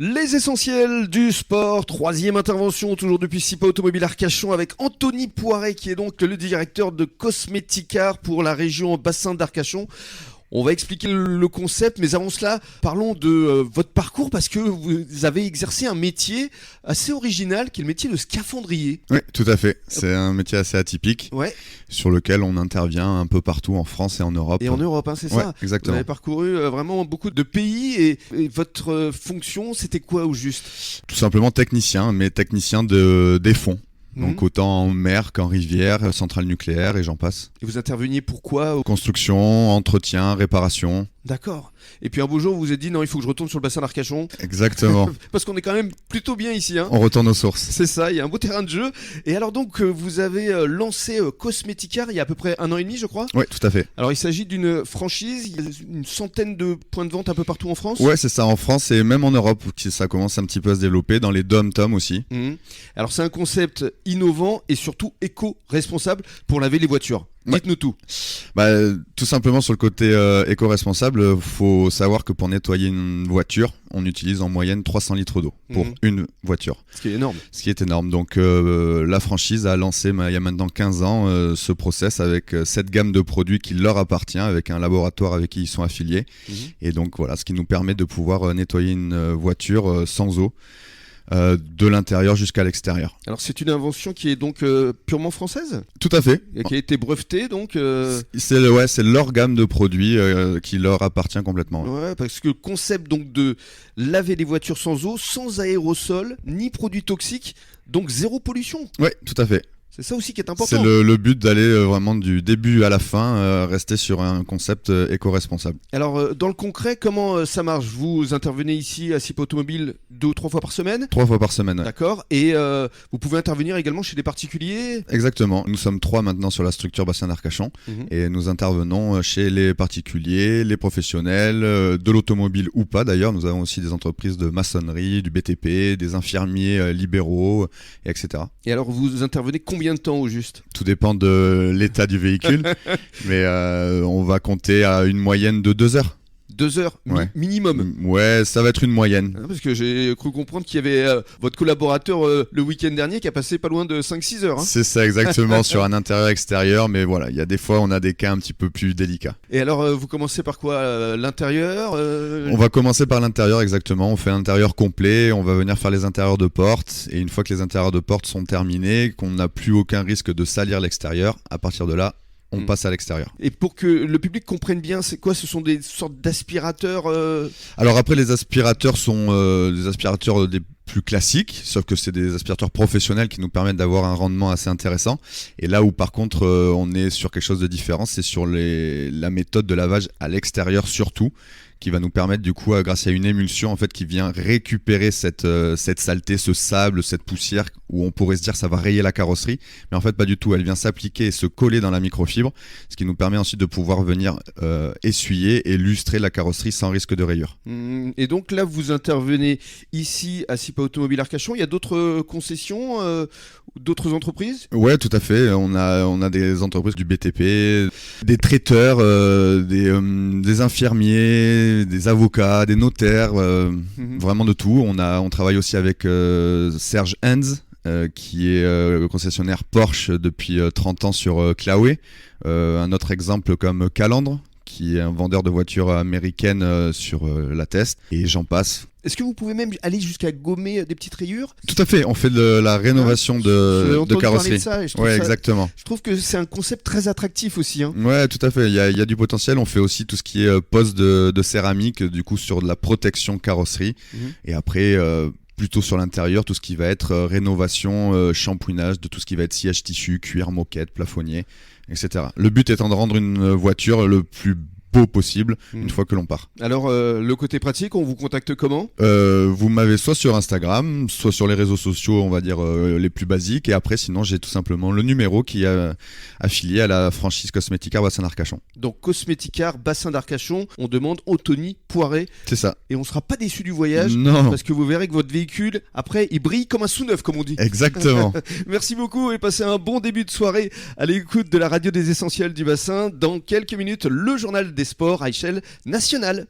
Les essentiels du sport, troisième intervention, toujours depuis SIPA Automobile Arcachon avec Anthony Poiret qui est donc le directeur de Cosméticart pour la région bassin d'Arcachon. On va expliquer le concept, mais avant cela, parlons de votre parcours parce que vous avez exercé un métier assez original qui est le métier de scaphandrier. Oui, tout à fait. C'est un métier assez atypique sur lequel on intervient un peu partout en France et en Europe. Et en Europe, hein, c'est ça. Exactement. Vous avez parcouru vraiment beaucoup de pays et votre fonction, c'était quoi au juste ? Tout simplement technicien, mais technicien des fonds. Donc autant en mer qu'en rivière, centrale nucléaire et j'en passe. Et vous interveniez pourquoi ? Construction, entretien, réparation. D'accord. Et puis un beau jour, vous vous êtes dit non, il faut que je retourne sur le bassin d'Arcachon. Exactement. Parce qu'on est quand même plutôt bien ici. Hein. On retourne aux sources. C'est ça, il y a un beau terrain de jeu. Et alors donc, vous avez lancé Cosméticart il y a à peu près 1 an et demi, je crois. Oui, tout à fait. Alors il s'agit d'une franchise, il y a une centaine de points de vente un peu partout en France. Ouais, c'est ça, en France et même en Europe, ça commence un petit peu à se développer, dans les dom-tom aussi. Alors c'est un concept innovant et surtout éco-responsable pour laver les voitures. Dites-nous tout. Tout simplement sur le côté éco-responsable, faut savoir que pour nettoyer une voiture, on utilise en moyenne 300 litres d'eau pour une voiture. Ce qui est énorme. Ce qui est énorme. Donc la franchise a lancé il y a maintenant 15 ans ce process avec cette gamme de produits qui leur appartient, avec un laboratoire avec qui ils sont affiliés. Et donc voilà, ce qui nous permet de pouvoir nettoyer une voiture sans eau. De l'intérieur jusqu'à l'extérieur. Alors c'est une invention qui est donc purement française ? Tout à fait. Et qui a été brevetée donc C'est leur gamme de produits qui leur appartient complètement. Ouais, parce que le concept donc de laver les voitures sans eau, sans aérosol, ni produits toxiques, donc zéro pollution. Oui, tout à fait. C'est ça aussi qui est important. C'est le but d'aller vraiment du début à la fin, rester sur un concept éco-responsable. Alors, dans le concret, comment ça marche ? Vous intervenez ici à SIPA Automobile 2 ou 3 fois par semaine ? 3 fois par semaine, ouais. D'accord. Et vous pouvez intervenir également chez des particuliers ? Exactement. Nous sommes 3 maintenant sur la structure bassin d'Arcachon et nous intervenons chez les particuliers, les professionnels, de l'automobile ou pas d'ailleurs. Nous avons aussi des entreprises de maçonnerie, du BTP, des infirmiers libéraux, etc. Et alors, vous intervenez combien de temps au juste ? Tout dépend de l'état du véhicule, mais on va compter à une moyenne de 2 heures. 2 heures minimum. Ouais, ça va être une moyenne. Parce que j'ai cru comprendre qu'il y avait votre collaborateur le week-end dernier qui a passé pas loin de 5-6 heures. Hein. C'est ça exactement, sur un intérieur-extérieur, mais voilà, il y a des fois on a des cas un petit peu plus délicats. Et alors vous commencez par quoi ? L'intérieur On va commencer par l'intérieur exactement, on fait l'intérieur complet, on va venir faire les intérieurs de portes, et une fois que les intérieurs de portes sont terminés, qu'on n'a plus aucun risque de salir l'extérieur, à partir de là, on passe à l'extérieur. Et pour que le public comprenne bien, c'est quoi ? Ce sont des sortes d'aspirateurs Alors après, les aspirateurs sont des aspirateurs des plus classiques, sauf que c'est des aspirateurs professionnels qui nous permettent d'avoir un rendement assez intéressant. Et là où par contre on est sur quelque chose de différent, c'est sur la méthode de lavage à l'extérieur surtout, qui va nous permettre du coup, grâce à une émulsion en fait, qui vient récupérer cette saleté, ce sable, cette poussière, où on pourrait se dire ça va rayer la carrosserie, mais en fait pas du tout, elle vient s'appliquer et se coller dans la microfibre, ce qui nous permet ensuite de pouvoir venir essuyer et lustrer la carrosserie sans risque de rayure. Et donc là vous intervenez ici à SIPA Automobile Arcachon, il y a d'autres concessions, d'autres entreprises ? Ouais, tout à fait, on a des entreprises du BTP, des traiteurs, des infirmiers, des avocats, des notaires, vraiment de tout. On travaille aussi avec Serge Enz, qui est concessionnaire Porsche depuis 30 ans sur Claouet. Un autre exemple comme Calandre, qui est un vendeur de voitures américaines sur la Test, et j'en passe. Est-ce que vous pouvez même aller jusqu'à gommer des petites rayures ? Tout à fait, on fait de la rénovation de carrosserie. Exactement. Je trouve que c'est un concept très attractif aussi. Hein. Ouais, tout à fait, il y a du potentiel. On fait aussi tout ce qui est pose de céramique, du coup sur de la protection carrosserie. Et après, plutôt sur l'intérieur, tout ce qui va être rénovation, shampouinage, de tout ce qui va être sillage tissu, cuir, moquette, plafonnier, etc. Le but étant de rendre une voiture le plus beau possible une fois que l'on part. Alors le côté pratique, on vous contacte comment ? Vous m'avez soit sur Instagram, soit sur les réseaux sociaux, on va dire les plus basiques, et après sinon j'ai tout simplement le numéro qui est affilié à la franchise Cosméticart bassin d'Arcachon. Donc Cosméticart bassin d'Arcachon, on demande Anthony Poiret. C'est ça. Et on sera pas déçu du voyage. Non. Parce que vous verrez que votre véhicule, après, il brille comme un sous-neuf, comme on dit. Exactement. Merci beaucoup et passez un bon début de soirée à l'écoute de la radio des essentiels du bassin. Dans quelques minutes, le journal des sports à échelle nationale.